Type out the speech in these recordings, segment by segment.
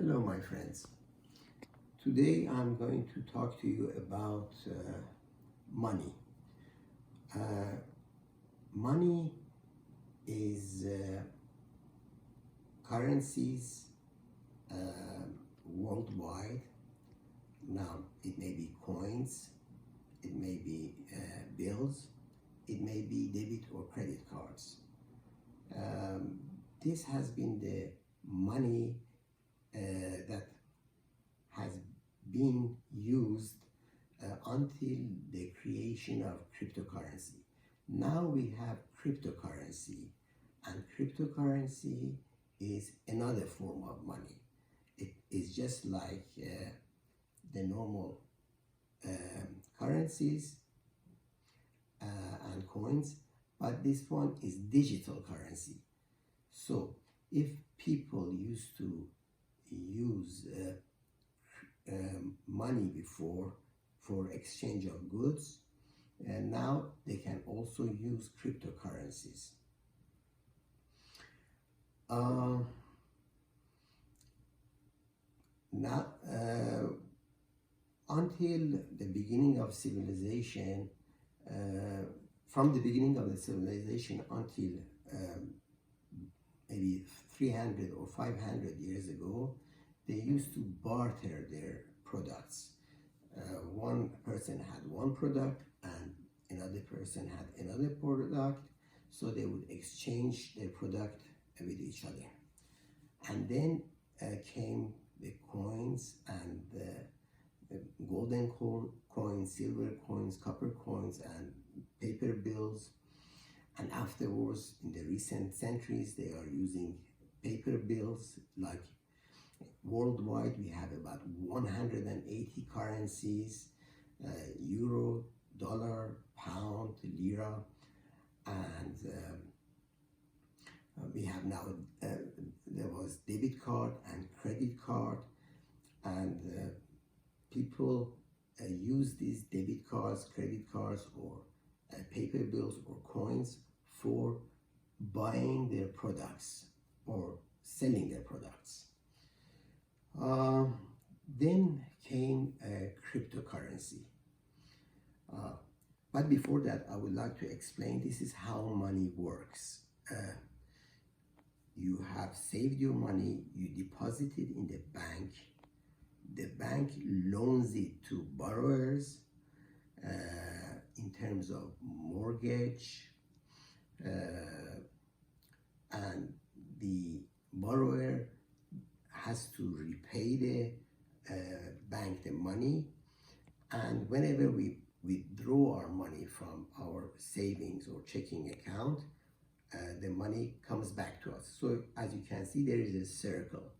Hello, my friends. Today I'm going to talk to you about money. Money is currencies worldwide. Now, it may be coins, it may be bills, it may be debit or credit cards. This has been the money that has been used until the creation of cryptocurrency. Now we have cryptocurrency, and cryptocurrency is another form of money. It is just like the normal currencies and coins, but this one is digital currency. So if people used to use money before for exchange of goods, and now they can also use cryptocurrencies. Until the beginning of civilization, from the beginning of the civilization until maybe 300 or 500 years ago, they used to barter their products. One person had one product and another person had another product, so they would exchange their product with each other. And then came the coins and the golden coins, silver coins, copper coins, and paper bills. And afterwards, in the recent centuries, they are using paper bills. Like worldwide, we have about 180 currencies: euro, dollar, pound, lira, and we have now, there was debit card and credit card, and people use these debit cards, credit cards, or paper bills or coins for buying their products or selling their products. Then came cryptocurrency. But before that, I would like to explain this is how money works. You have saved your money, you deposit it in the bank. The bank loans it to borrowers in terms of mortgage, and the borrower has to repay the bank the money. And whenever we withdraw our money from our savings or checking account, the money comes back to us. So as you can see, there is a circle.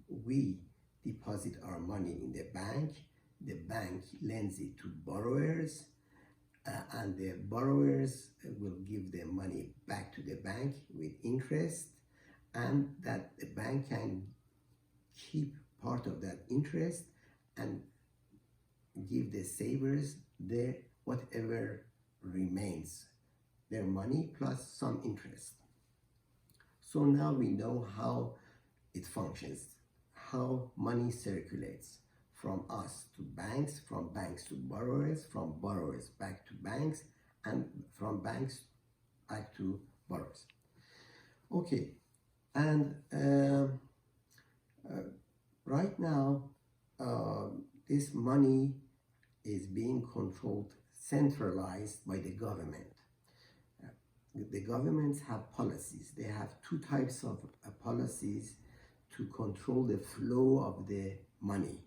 We deposit our money in the bank lends it to borrowers, and the borrowers will give the money back to the bank with interest, and that the bank can keep part of that interest and give the savers their whatever remains, their money plus some interest. So now we know how it functions, how money circulates from us to banks, from banks to borrowers, from borrowers back to banks, and from banks back to borrowers. Okay, and right now, this money is being controlled, centralized by the government. The governments have policies. They have two types of policies to control the flow of the money.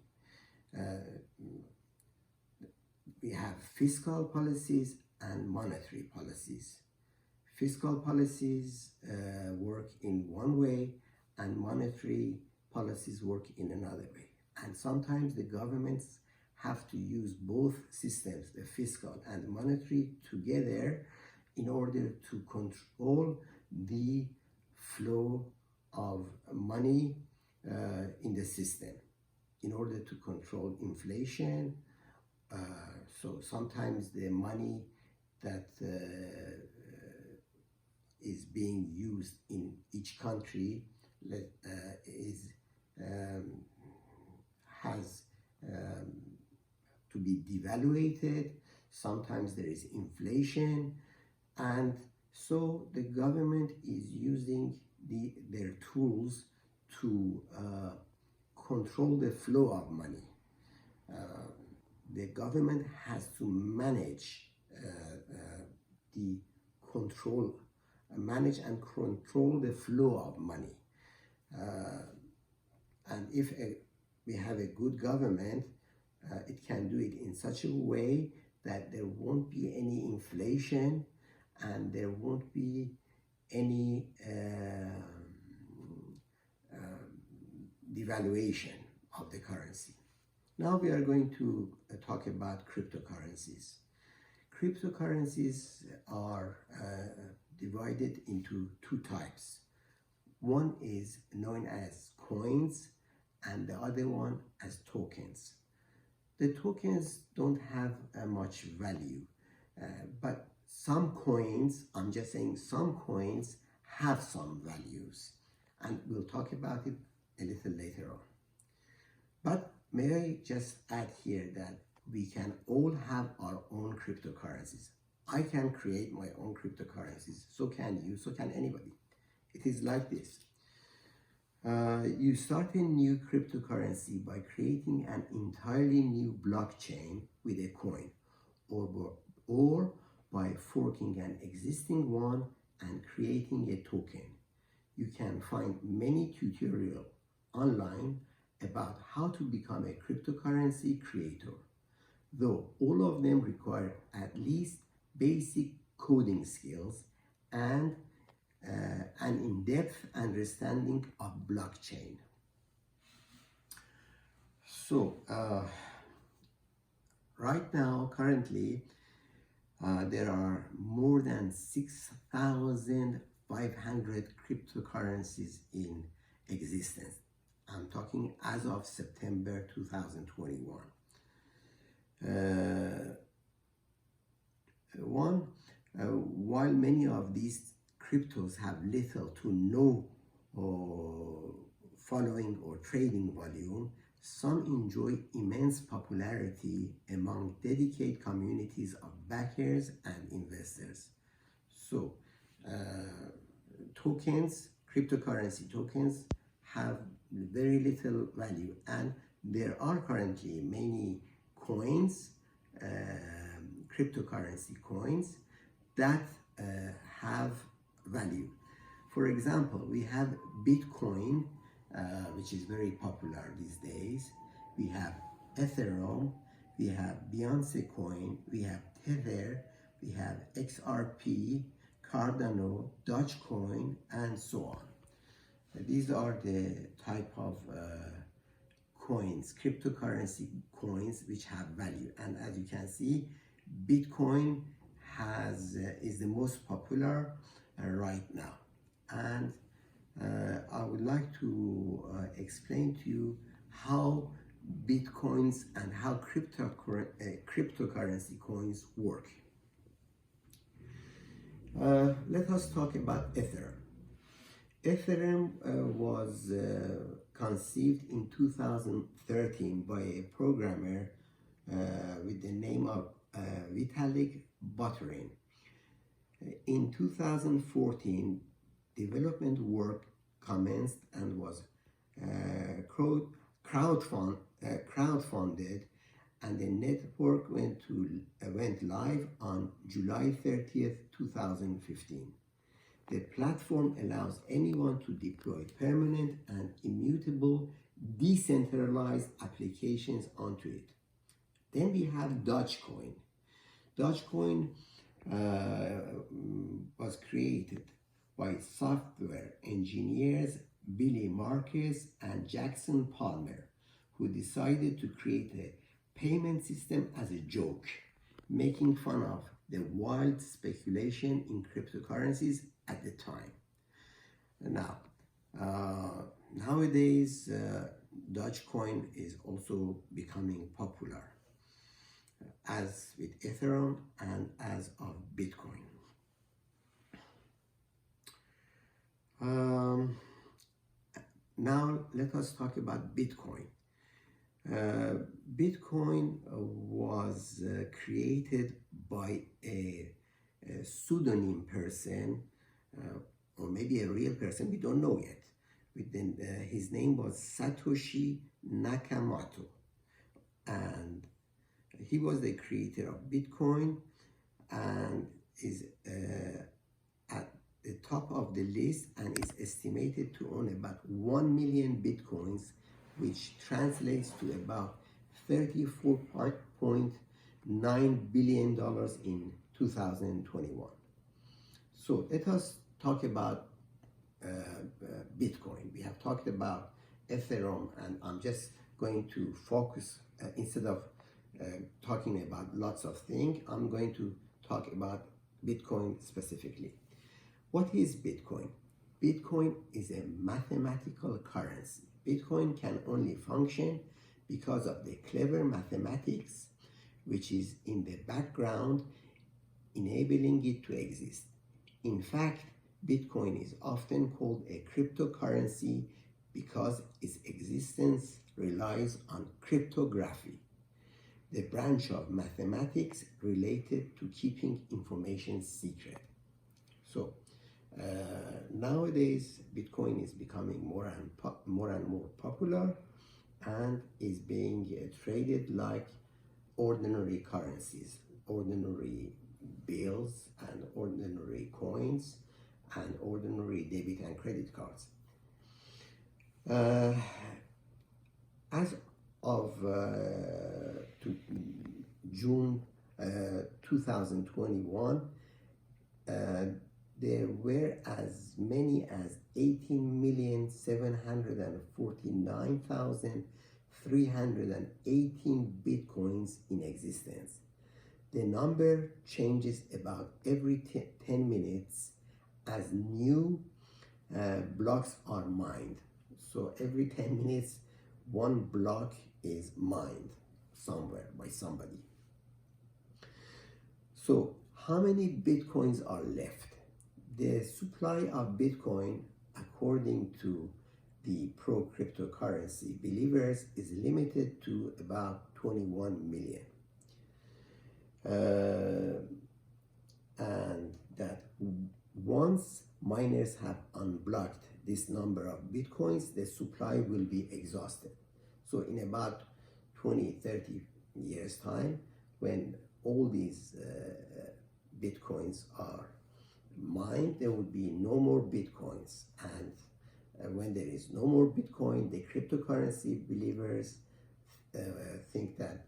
We have fiscal policies and monetary policies. Fiscal policies work in one way, and monetary policies work in another way. And sometimes the governments have to use both systems, the fiscal and the monetary, together in order to control the flow of money in the system, in order to control inflation. So sometimes the money that is being used in each country, is has to be devaluated. Sometimes there is inflation, and so the government is using their tools to control the flow of money. The government has to manage the control, manage and control the flow of money. And if we have a good government, it can do it in such a way that there won't be any inflation and there won't be any devaluation of the currency. Now we are going to talk about cryptocurrencies. Cryptocurrencies are divided into two types. One is known as coins and the other one as tokens. The tokens don't have much value, but some coins, I'm just saying some coins, have some values, and we'll talk about it a little later on. But may I just add here that we can all have our own cryptocurrencies. I can create my own cryptocurrencies, so can you, so can anybody. It is like this. You start a new cryptocurrency by creating an entirely new blockchain with a coin, or by forking an existing one and creating a token. You can find many tutorials online about how to become a cryptocurrency creator, though all of them require at least basic coding skills and an in-depth understanding of blockchain. So right now, currently, there are more than 6,500 cryptocurrencies in existence. I'm talking as of September 2021. While many of these cryptos have little to no following or trading volume, some enjoy immense popularity among dedicated communities of backers and investors. So, tokens, cryptocurrency tokens, have very little value, and there are currently many coins, cryptocurrency coins, that have value. For example, we have Bitcoin, which is very popular these days. We have Etherum, we have Beyonce coin, we have Tether, we have XRP, Cardano, Dogecoin, and so on. These are the type of coins, cryptocurrency coins, which have value. And as you can see, Bitcoin is the most popular right now. And I would like to explain to you how Bitcoins and how cryptocurrency coins work. Let us talk about Ethereum. Ethereum was conceived in 2013 by a programmer with the name of Vitalik Buterin. In 2014, development work commenced and was crowdfunded, and the network went live on July 30th, 2015. The platform allows anyone to deploy permanent and immutable decentralized applications onto it. Then we have Dogecoin. Dogecoin was created by software engineers Billy Marcus and Jackson Palmer, who decided to create a payment system as a joke, making fun of the wild speculation in cryptocurrencies at the time. Now, nowadays, Dogecoin is also becoming popular, as with Ethereum and as of Bitcoin. let us talk about Bitcoin. Bitcoin was created by a pseudonym person, or maybe a real person, we don't know yet. His name was Satoshi Nakamoto, and he was the creator of Bitcoin and is at the top of the list and is estimated to own about 1 million Bitcoins, which translates to about $34.9 billion in 2021. So let us talk about Bitcoin. We have talked about Ethereum, and I'm just going to focus, instead of talking about lots of things, I'm going to talk about Bitcoin specifically. What is Bitcoin? Bitcoin is a mathematical currency. Bitcoin can only function because of the clever mathematics which is in the background enabling it to exist. In fact, Bitcoin is often called a cryptocurrency because its existence relies on cryptography, the branch of mathematics related to keeping information secret. So nowadays, Bitcoin is becoming more and more popular and is being traded like ordinary currencies, ordinary bills and ordinary coins and ordinary debit and credit cards. As of June 2021, there were as many as 18,749,318 Bitcoins in existence. The number changes about every 10 minutes as new blocks are mined. So every 10 minutes, one block is mined somewhere by somebody. So how many Bitcoins are left? The supply of Bitcoin, according to the pro-cryptocurrency believers, is limited to about 21 million. And that once miners have unblocked this number of Bitcoins, the supply will be exhausted. So in about 20-30 years time, when all these Bitcoins are mined, there will be no more Bitcoins. And when there is no more Bitcoin, the cryptocurrency believers think that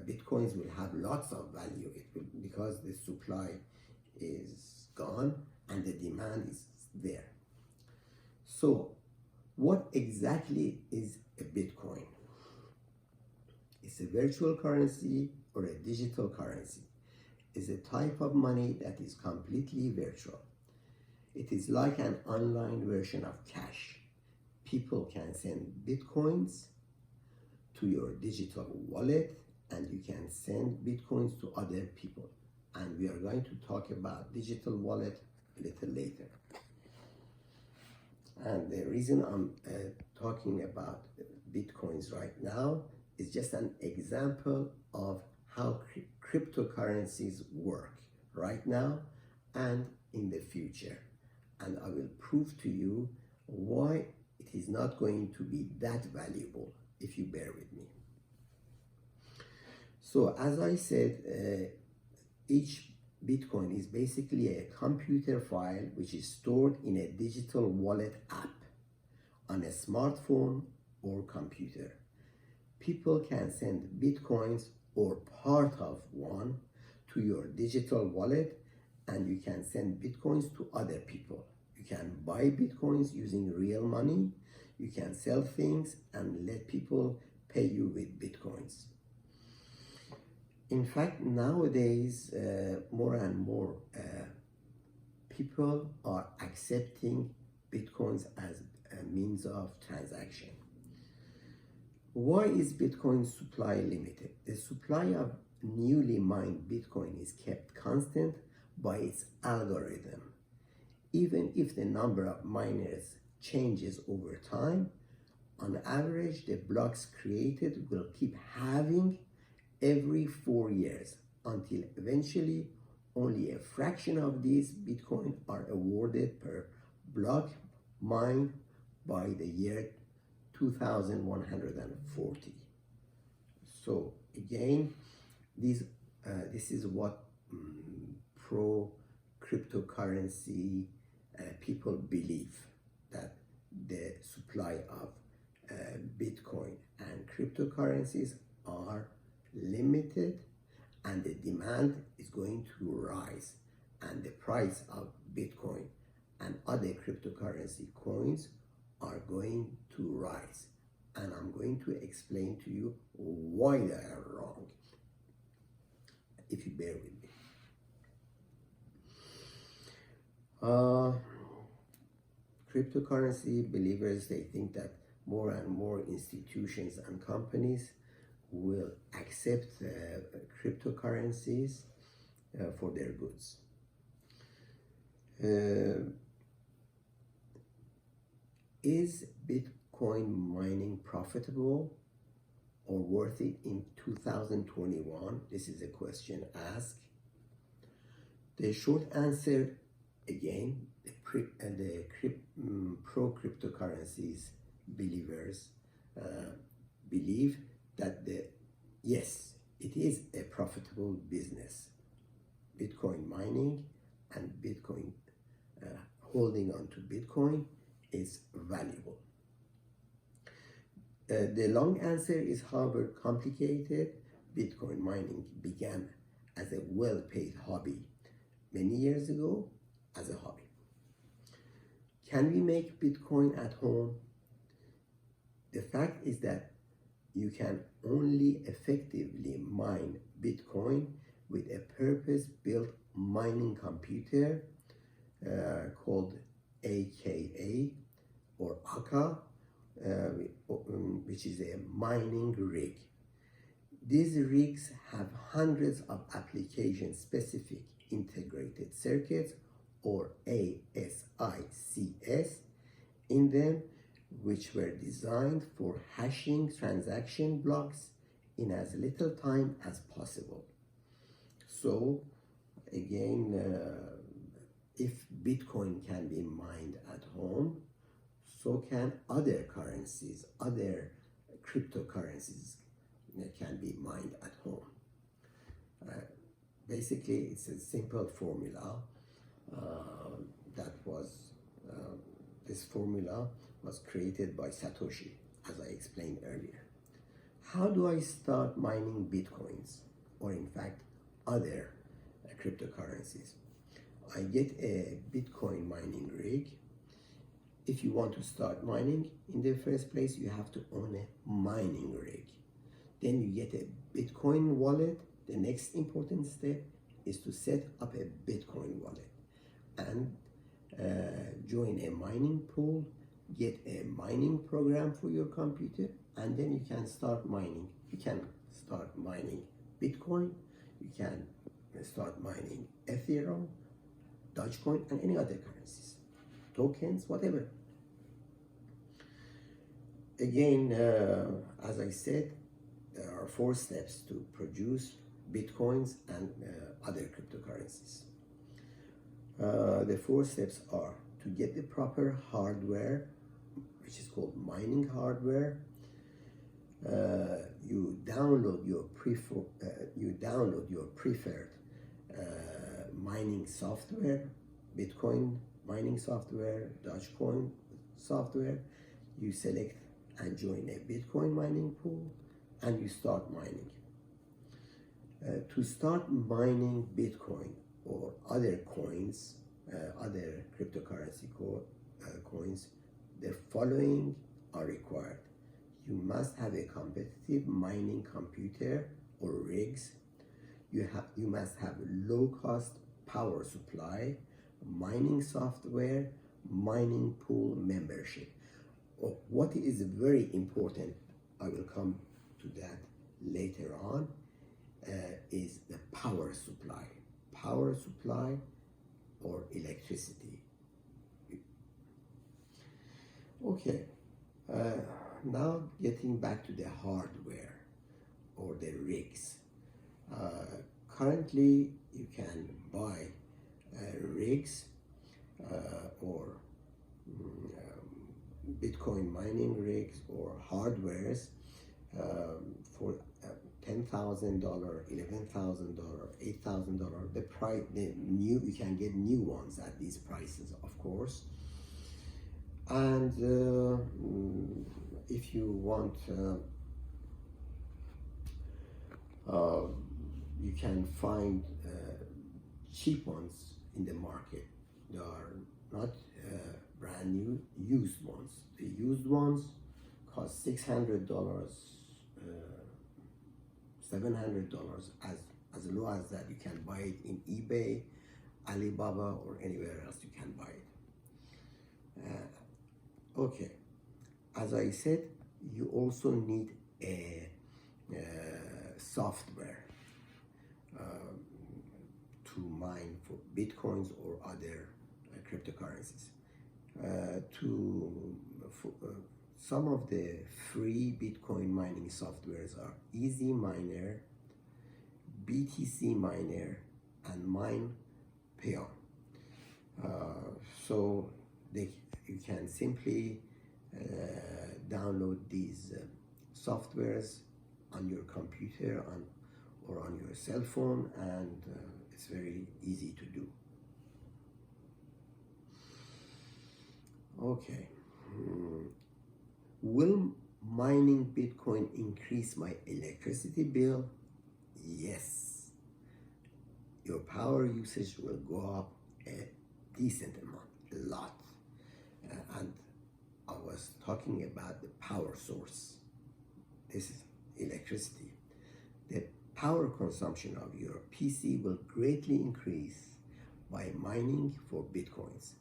Bitcoins will have lots of value. It will, because the supply is gone and the demand is there. So what exactly is a Bitcoin? It's a virtual currency or a digital currency. It's a type of money that is completely virtual. It is like an online version of cash. People can send Bitcoins to your digital wallet, and you can send Bitcoins to other people. And we are going to talk about digital wallet a little later. And the reason I'm talking about Bitcoins right now is just an example of how cryptocurrencies work right now and in the future. And I will prove to you why it is not going to be that valuable if you bear with me. So as I said, each Bitcoin is basically a computer file which is stored in a digital wallet app on a smartphone or computer. People can send Bitcoins or part of one to your digital wallet, and you can send Bitcoins to other people. You can buy Bitcoins using real money. You can sell things and let people pay you with Bitcoins. In fact, nowadays, more and more people are accepting Bitcoins as a means of transaction. Why is Bitcoin's supply limited? The supply of newly mined Bitcoin is kept constant by its algorithm. Even if the number of miners changes over time, on average, the blocks created will keep halving every 4 years until eventually only a fraction of these Bitcoin are awarded per block mined by the year 2140. So again, this is what pro cryptocurrency people believe, that the supply of Bitcoin and cryptocurrencies are limited and the demand is going to rise, and the price of Bitcoin and other cryptocurrency coins are going to rise. And I'm going to explain to you why they are wrong, if you bear with me. Cryptocurrency believers, they think that more and more institutions and companies will accept cryptocurrencies for their goods. Is Bitcoin mining profitable or worth it in 2021? This is a question asked. The short answer, again, the pro-cryptocurrencies believers believe that yes, it is a profitable business. Bitcoin mining and Bitcoin holding on to Bitcoin is valuable. The long answer is, however, complicated. Bitcoin mining began as a well-paid hobby many years ago as a hobby. Can we make Bitcoin at home? The fact is that you can only effectively mine Bitcoin with a purpose-built mining computer called AKA or AKA, which is a mining rig. These rigs have hundreds of application-specific integrated circuits, or ASICs, in them, which were designed for hashing transaction blocks in as little time as possible. So again, if Bitcoin can be mined at home, so can other currencies, other cryptocurrencies can be mined at home. Basically, it's a simple formula this formula was created by Satoshi, as I explained earlier. How do I start mining Bitcoins, or in fact, other cryptocurrencies? I get a Bitcoin mining rig. If you want to start mining, in the first place, you have to own a mining rig. Then you get a Bitcoin wallet. The next important step is to set up a Bitcoin wallet and join a mining pool, get a mining program for your computer, and then you can start mining. You can start mining Bitcoin, you can start mining Etherum, Dodgecoin, and any other currencies, tokens, whatever. Again, as I said, there are 4 steps to produce Bitcoins and other cryptocurrencies. The 4 steps are to get the proper hardware, which is called mining hardware. You download your preferred mining software, Bitcoin mining software, Dogecoin software. You select and join a Bitcoin mining pool, and you start mining. To start mining Bitcoin or other coins, other cryptocurrency coins, the following are required. You must have a competitive mining computer or rigs. You must have low-cost power supply, mining software, mining pool membership. What is very important, I will come to that later on, is the power supply. Power supply or electricity. Okay, now getting back to the hardware or the rigs. Currently, you can buy rigs or Bitcoin mining rigs or hardwares for $10,000, $11,000, $8,000. The price, you can get new ones at these prices, of course. And if you want, you can find cheap ones in the market. They are not brand new, used ones. The used ones cost $600, $700. As low as that, you can buy it in eBay, Alibaba, or anywhere else you can buy it. Okay, as I said, you also need a software to mine for bitcoins or other cryptocurrencies. Some of the free Bitcoin mining softwares are Easy Miner, BTC Miner, and Mine Peon. So you can simply download these softwares on your computer or on your cell phone, and it's very easy to do. Okay. Will mining Bitcoin increase my electricity bill? Yes. Your power usage will go up a decent amount, a lot. And I was talking about the power source. This is electricity. The power consumption of your PC will greatly increase by mining for Bitcoins,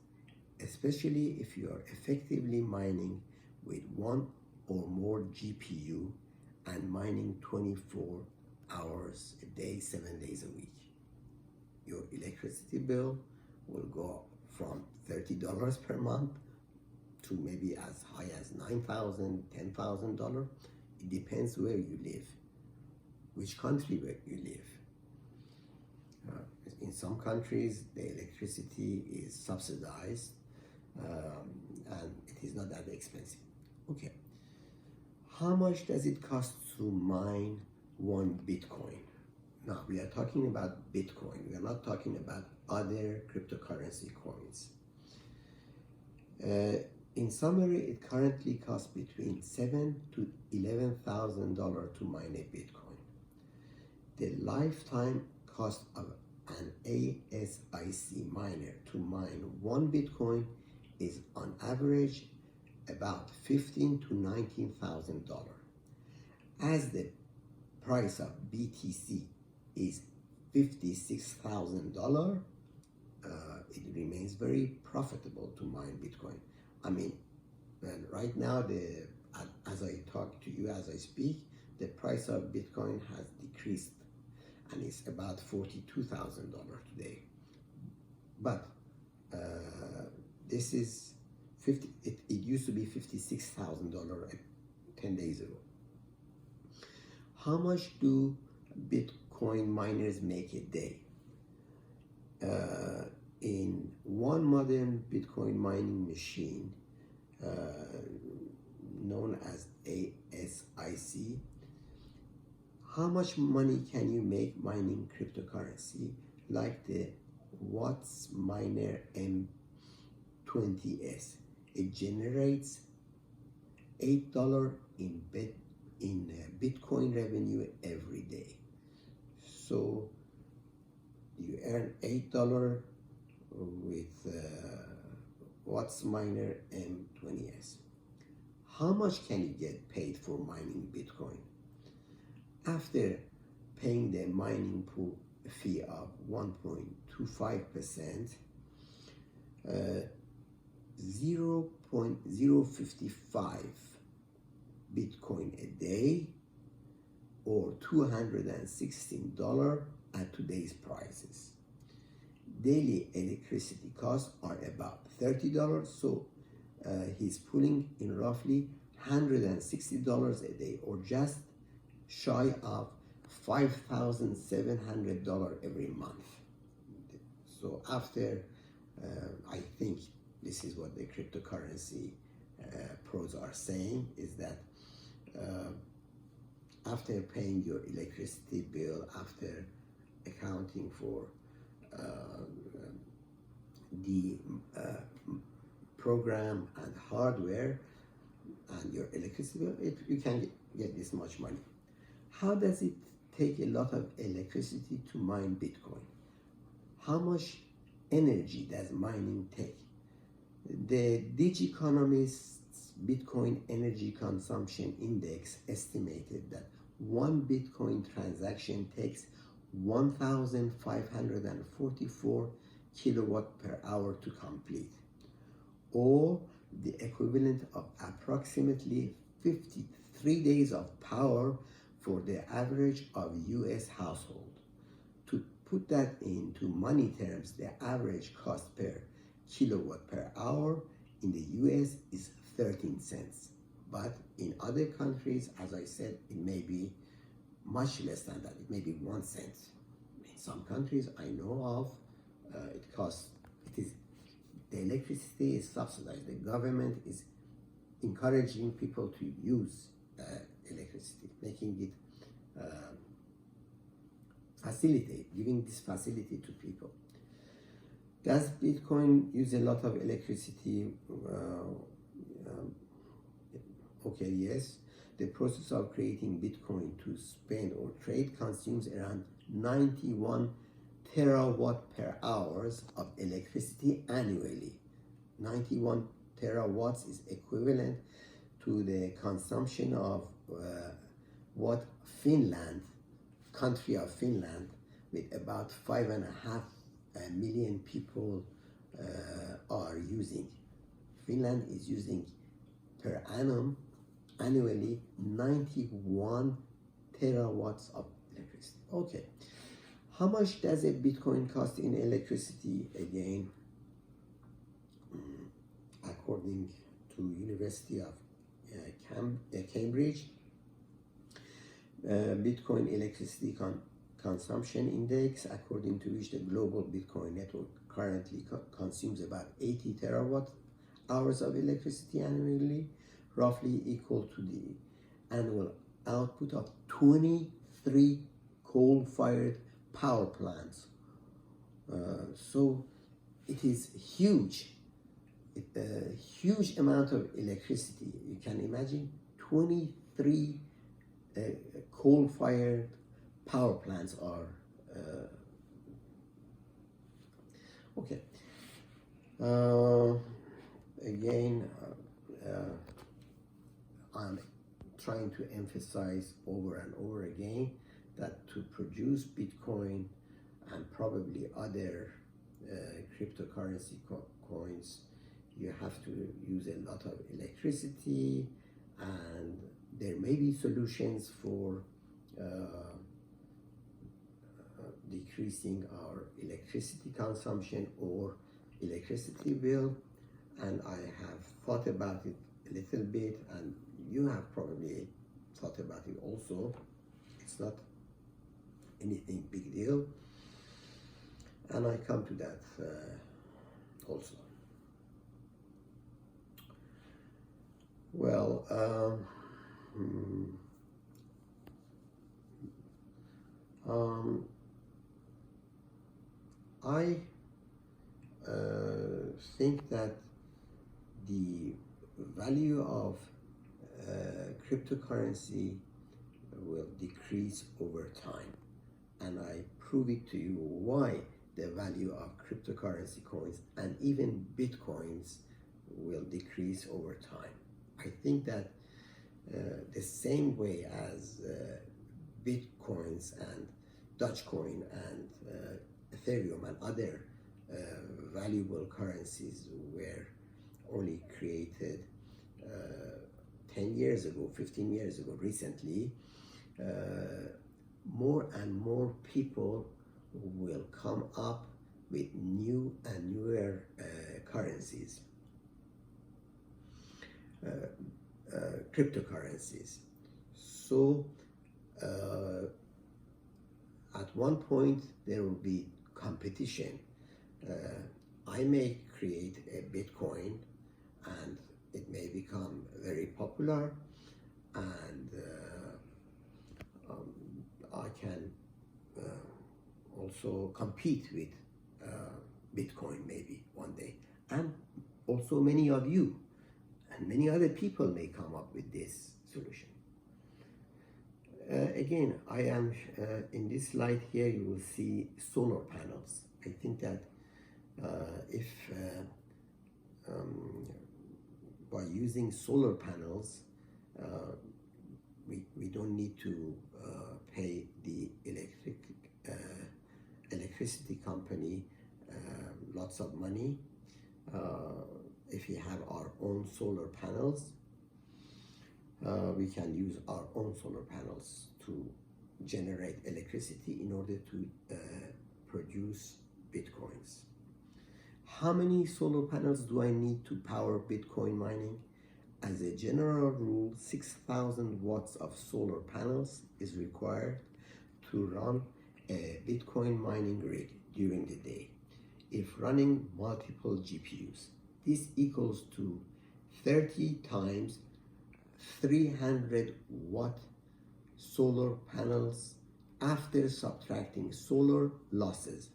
especially if you are effectively mining with one or more GPU and mining 24 hours a day, 7 days a week. Your electricity bill will go from $30 per month to maybe as high as $9,000, $10,000. It depends where you live, which country where you live. In some countries, the electricity is subsidized and it is not that expensive. Okay, how much does it cost to mine one Bitcoin? Now, we are talking about Bitcoin. We are not talking about other cryptocurrency coins. In summary, it currently costs between $7,000 to $11,000 to mine a Bitcoin. The lifetime cost of an ASIC miner to mine one Bitcoin is on average about $15,000 to $19,000. As the price of BTC is $56,000, it remains very profitable to mine Bitcoin. I mean, right now, as I talk to you, as I speak, the price of Bitcoin has decreased and it's about $42,000 today. But this is it used to be $56,000 10 days ago. How much do Bitcoin miners make a day? In one modern Bitcoin mining machine, known as ASIC, how much money can you make mining cryptocurrency like the Watts Miner M20S? It generates $8 in Bitcoin revenue every day. So you earn $8 with Watts Miner M20S. How much can you get paid for mining Bitcoin? After paying the mining pool fee of 1.25%, 0.055 Bitcoin a day, or $216 at today's prices. Daily electricity costs are about $30, so he's pulling in roughly $160 a day, or just shy of $5,700 every month. So after, I think this is what the cryptocurrency pros are saying, is that after paying your electricity bill, after accounting for the program and hardware and your electricity bill, you can get this much money. How does it take a lot of electricity to mine Bitcoin? How much energy does mining take? The Digiconomist's Bitcoin Energy Consumption Index estimated that one Bitcoin transaction takes 1,544 kilowatt per hour to complete, or the equivalent of approximately 53 days of power for the average of US household. To put that into money terms, the average cost per kilowatt per hour in the US is 13 cents. But in other countries, as I said, it may be much less than that. It may be 1 cent. In some countries I know of, the electricity is subsidized. The government is encouraging people to use electricity, making it giving this facility to people. Does Bitcoin use a lot of electricity? Okay, yes. The process of creating Bitcoin to spend or trade consumes around 91 terawatt per hours of electricity annually. 91 terawatts is equivalent to the consumption of what country of Finland, with about 5.5 million people are using. Finland is using per annum, annually, 91 terawatts of electricity. Okay, how much does a Bitcoin cost in electricity? Again, according to University of Cambridge, Bitcoin electricity consumption index, according to which the global Bitcoin network currently consumes about 80 terawatt hours of electricity annually, roughly equal to the annual output of 23 coal-fired power plants. So it is huge. A huge amount of electricity. You can imagine 23 coal-fired power plants are okay. Again, I'm trying to emphasize over and over again that to produce Bitcoin and probably other cryptocurrency coins, you have to use a lot of electricity, and there may be solutions for decreasing our electricity consumption or electricity bill, and I have thought about it a little bit, and you have probably thought about it also. It's not anything big deal, and I come to that also. Well, I think that the value of cryptocurrency will decrease over time, and I prove it to you why the value of cryptocurrency coins and even Bitcoins will decrease over time. I think that the same way as Bitcoins and Dodgecoin and Ethereum and other valuable currencies were only created 10 years ago, 15 years ago, recently, more and more people will come up with new and newer currencies. cryptocurrencies. So at one point there will be competition. I may create a Bitcoin and it may become very popular, and I can also compete with Bitcoin maybe one day. And also many of you and many other people may come up with this solution. Again, I am in this slide here, you will see solar panels. I think that if by using solar panels, we don't need to pay the electricity company lots of money. If we have our own solar panels, we can use our own solar panels to generate electricity in order to produce Bitcoins. How many solar panels do I need to power Bitcoin mining? As a general rule, 6,000 watts of solar panels is required to run a Bitcoin mining rig during the day. If running multiple GPUs, this equals to 30 times 300 watt solar panels after subtracting solar losses.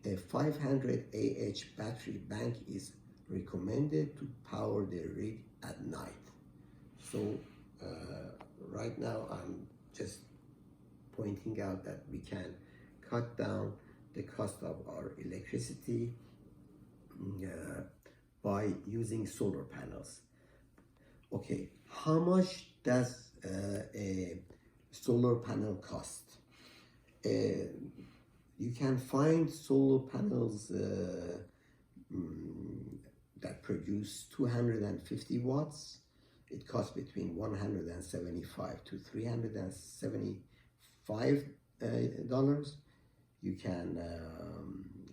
A 500 Ah battery bank is recommended to power the rig at night. So right now I'm just pointing out that we can cut down the cost of our electricity by using solar panels. Okay, how much does a solar panel cost? You can find solar panels that produce 250 watts. It costs between $175 to $375. You can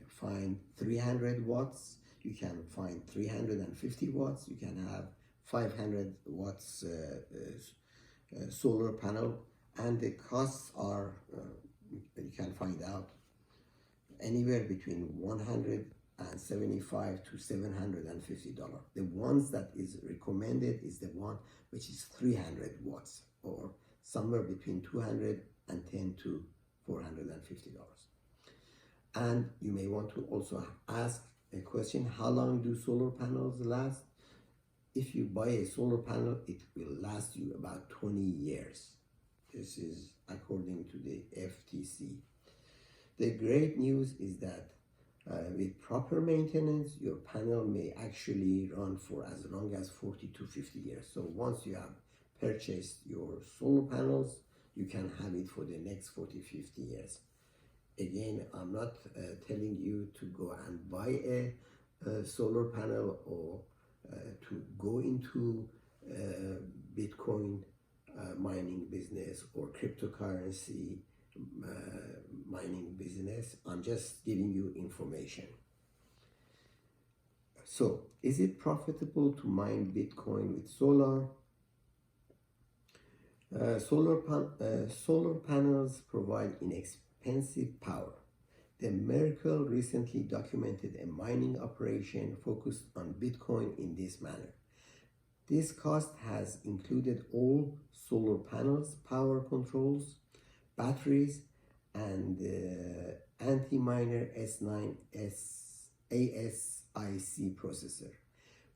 find 300 watts. You can find 350 watts. You can have 500 watts solar panel, and the costs are you can find out anywhere between $175 to $750. The ones that is recommended is the one which is 300 watts, or somewhere between $210 to $450. And you may want to also ask a question: how long do solar panels last? If you buy a solar panel, it will last you about 20 years. This is according to the FTC. The great news is that with proper maintenance, your panel may actually run for as long as 40 to 50 years. So once you have purchased your solar panels, you can have it for the next 40, 50 years. Again, I'm not telling you to go and buy a solar panel or to go into Bitcoin mining business or cryptocurrency mining business. I'm just giving you information. So, is it profitable to mine Bitcoin with solar? Solar panels provide inexpensive power. The Merkle recently documented a mining operation focused on Bitcoin in this manner. This cost has included all solar panels, power controls, batteries, and anti-miner S9 ASIC processor.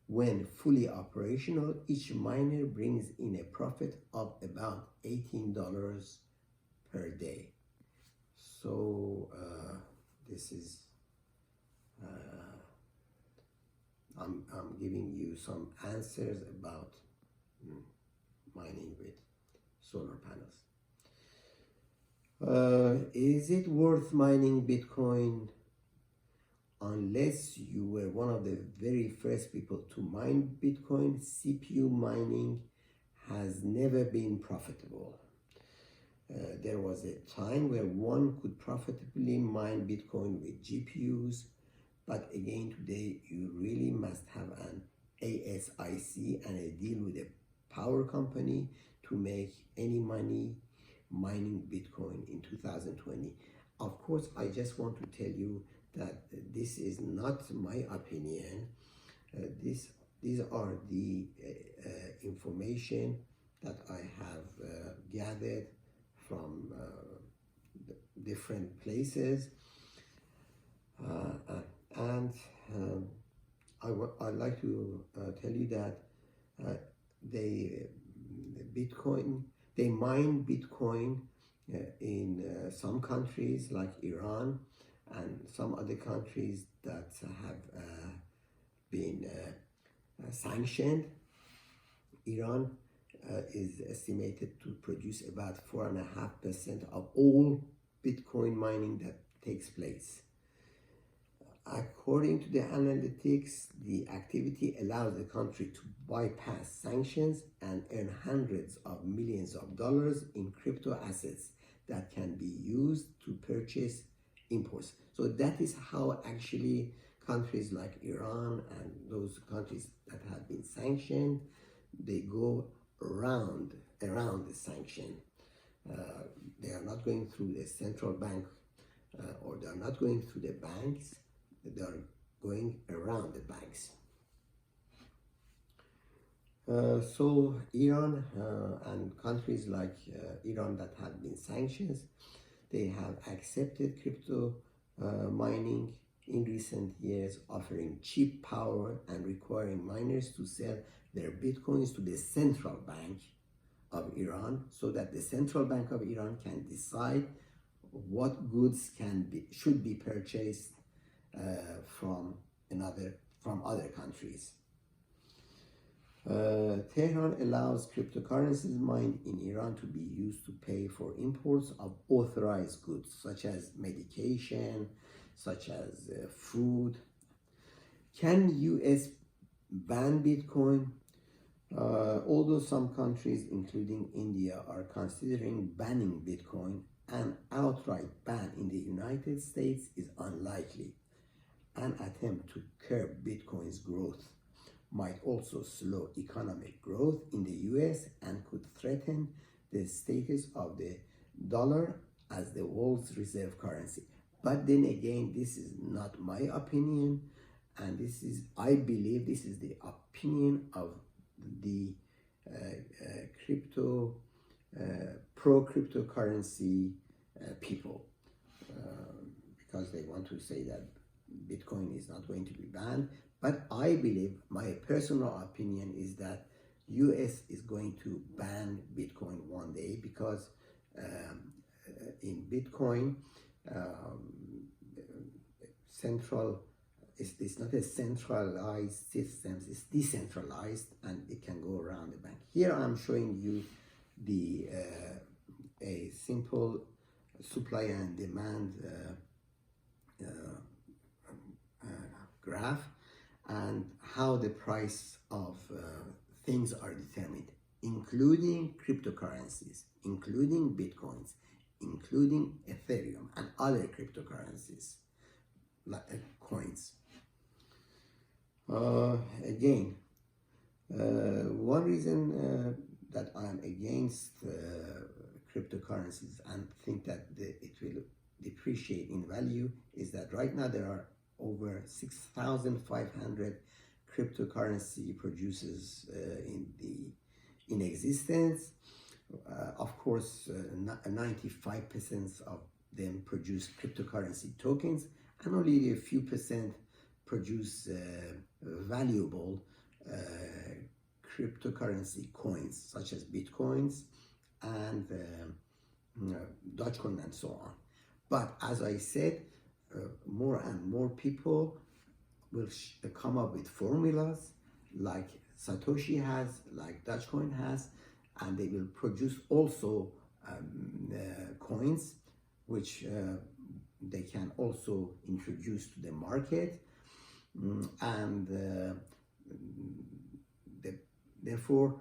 When fully operational, each miner brings in a profit of about $18 per day. So this is I'm giving you some answers about mining with solar panels. Is it worth mining Bitcoin? Unless you were one of the very first people to mine Bitcoin, CPU mining has never been profitable. There was a time where one could profitably mine Bitcoin with GPUs, but again today you really must have an ASIC and a deal with a power company to make any money mining Bitcoin in 2020. Of course, I just want to tell you that this is not my opinion. These are the information that I have gathered from different places, and I'd like to tell you that they mine Bitcoin in some countries like Iran and some other countries that have been sanctioned. Iran is estimated to produce about 4.5% of all Bitcoin mining that takes place. According to the analytics, the activity allows the country to bypass sanctions and earn hundreds of millions of dollars in crypto assets that can be used to purchase imports. So that is how actually countries like Iran and those countries that have been sanctioned, they go around the sanction. They are not going through the central bank or they are not going through the banks. They are going around the banks. So Iran and countries like Iran that have been sanctions, they have accepted crypto mining in recent years, offering cheap power and requiring miners to sell their bitcoins to the central bank of Iran, so that the central bank of Iran can decide what goods should be purchased from other countries. Tehran allows cryptocurrencies mined in Iran to be used to pay for imports of authorized goods such as medication, such as food. Can US ban Bitcoin? Although some countries, including India, are considering banning Bitcoin, an outright ban in the United States is unlikely. An attempt to curb Bitcoin's growth might also slow economic growth in the US and could threaten the status of the dollar as the world's reserve currency. But then again, this is not my opinion, and I believe this is the opinion of the pro-cryptocurrency people, because they want to say that Bitcoin is not going to be banned. But I believe, my personal opinion is that US is going to ban Bitcoin one day, because in Bitcoin, it's not a centralized system, it's decentralized, and it can go around the bank. Here I'm showing you a simple supply and demand graph, and how the price of things are determined, including cryptocurrencies, including Bitcoins, including Ethereum and other cryptocurrencies, like coins. Again, one reason that I'm against cryptocurrencies and think that it will depreciate in value is that right now there are over 6,500 cryptocurrency producers in existence. Of course, 95% of them produce cryptocurrency tokens, and only a few percent produce valuable cryptocurrency coins such as Bitcoins and Dodgecoin and so on. But as I said, more and more people will come up with formulas like Satoshi has, like Dodgecoin has, and they will produce also coins which they can also introduce to the market, and therefore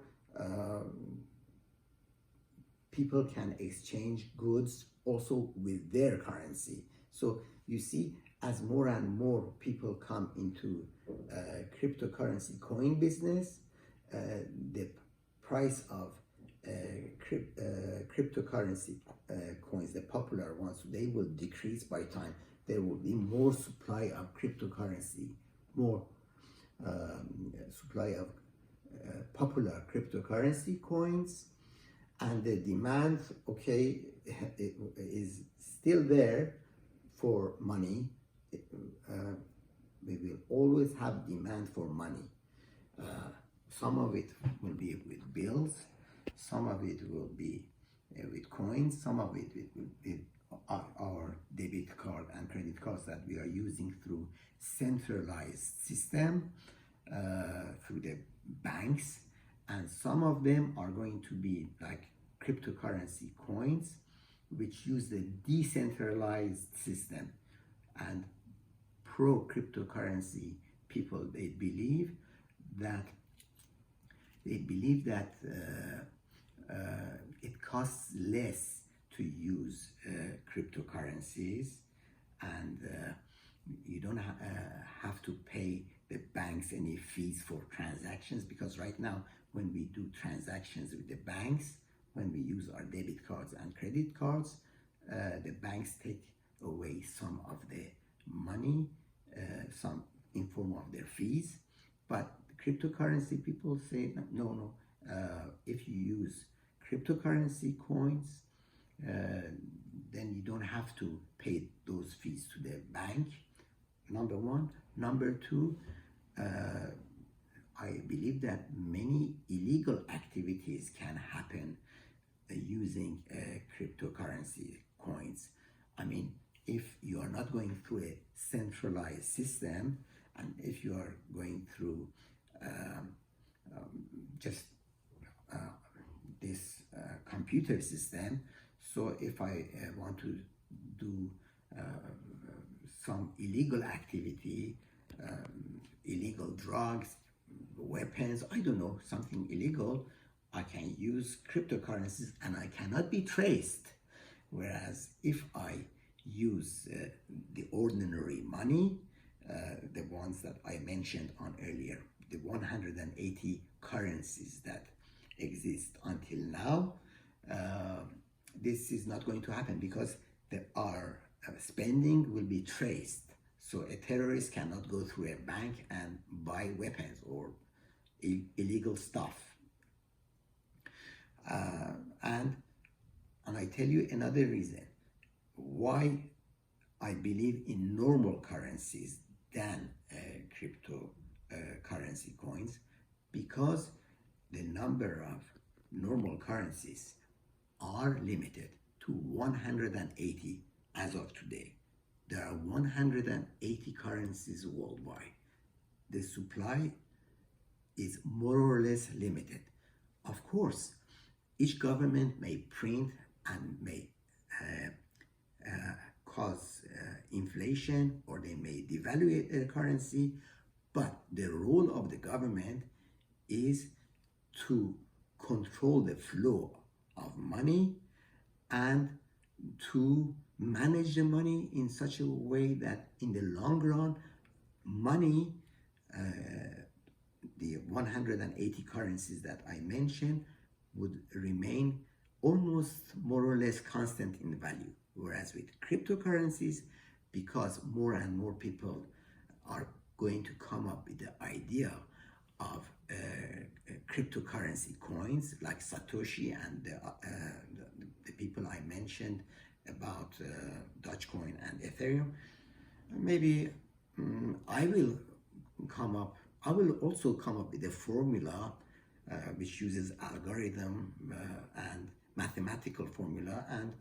people can exchange goods also with their currency. So you see, as more and more people come into cryptocurrency coin business, the price of cryptocurrency coins, the popular ones, they will decrease by time. There will be more supply of cryptocurrency, more supply of popular cryptocurrency coins, and the demand, okay, is still there for money. We will always have demand for money. Some of it will be with bills, some of it will be with coins, some of it will be our debit card and credit cards that we are using through centralized system, through the banks, and some of them are going to be like cryptocurrency coins, which use the decentralized system. And pro cryptocurrency people, they believe that it costs less to use cryptocurrencies, and you don't have to pay the banks any fees for transactions, because right now when we do transactions with the banks, when we use our debit cards and credit cards, the banks take away some of the money, some in form of their fees. But cryptocurrency people say no, if you use cryptocurrency coins, then you don't have to pay those fees to the bank, number one. Number two, I believe that many illegal activities can happen using cryptocurrency coins. I mean, if you are not going through a centralized system, and if you are going through just this computer system, so if I want to do some illegal activity, illegal drugs, weapons, I don't know, something illegal, I can use cryptocurrencies and I cannot be traced. Whereas if I use the ordinary money, the ones that I mentioned on earlier, the 180 currencies that exist until now, this is not going to happen, because our spending will be traced. So a terrorist cannot go through a bank and buy weapons or illegal stuff. And I tell you another reason why I believe in normal currencies than cryptocurrency coins, because the number of normal currencies are limited to 180 as of today. There are 180 currencies worldwide. The supply is more or less limited. Of course, each government may print and may cause inflation, or they may devalue their currency, but the role of the government is to control the flow of money and to manage the money in such a way that in the long run, money, the 180 currencies that I mentioned, would remain almost more or less constant in value. Whereas with cryptocurrencies, because more and more people are going to come up with the idea of cryptocurrency coins like Satoshi and the people I mentioned about Dogecoin and Ethereum, maybe I will also come up with a formula which uses algorithm and mathematical formula, and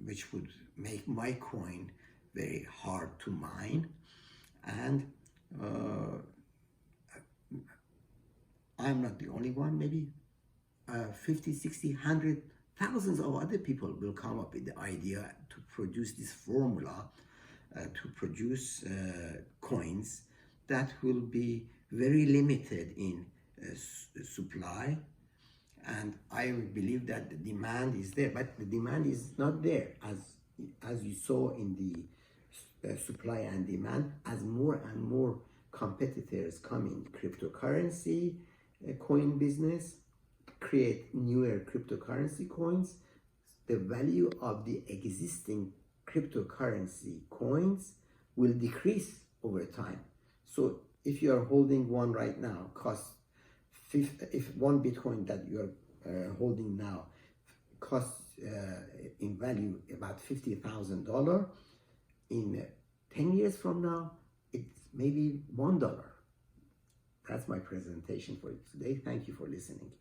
which would make my coin very hard to mine. And I'm not the only one. Maybe 50, 60, 100, thousands of other people will come up with the idea to produce this formula, to produce coins that will be very limited in supply. And I believe that the demand is there, but the demand is not there, as you saw in the supply and demand as more and more competitors come in cryptocurrency coin business, create newer cryptocurrency coins. The value of the existing cryptocurrency coins will decrease over time. So if you are holding one right now, if one Bitcoin that you are holding now costs in value about $50,000, in 10 years from now, it's maybe $1. That's my presentation for you today. Thank you for listening.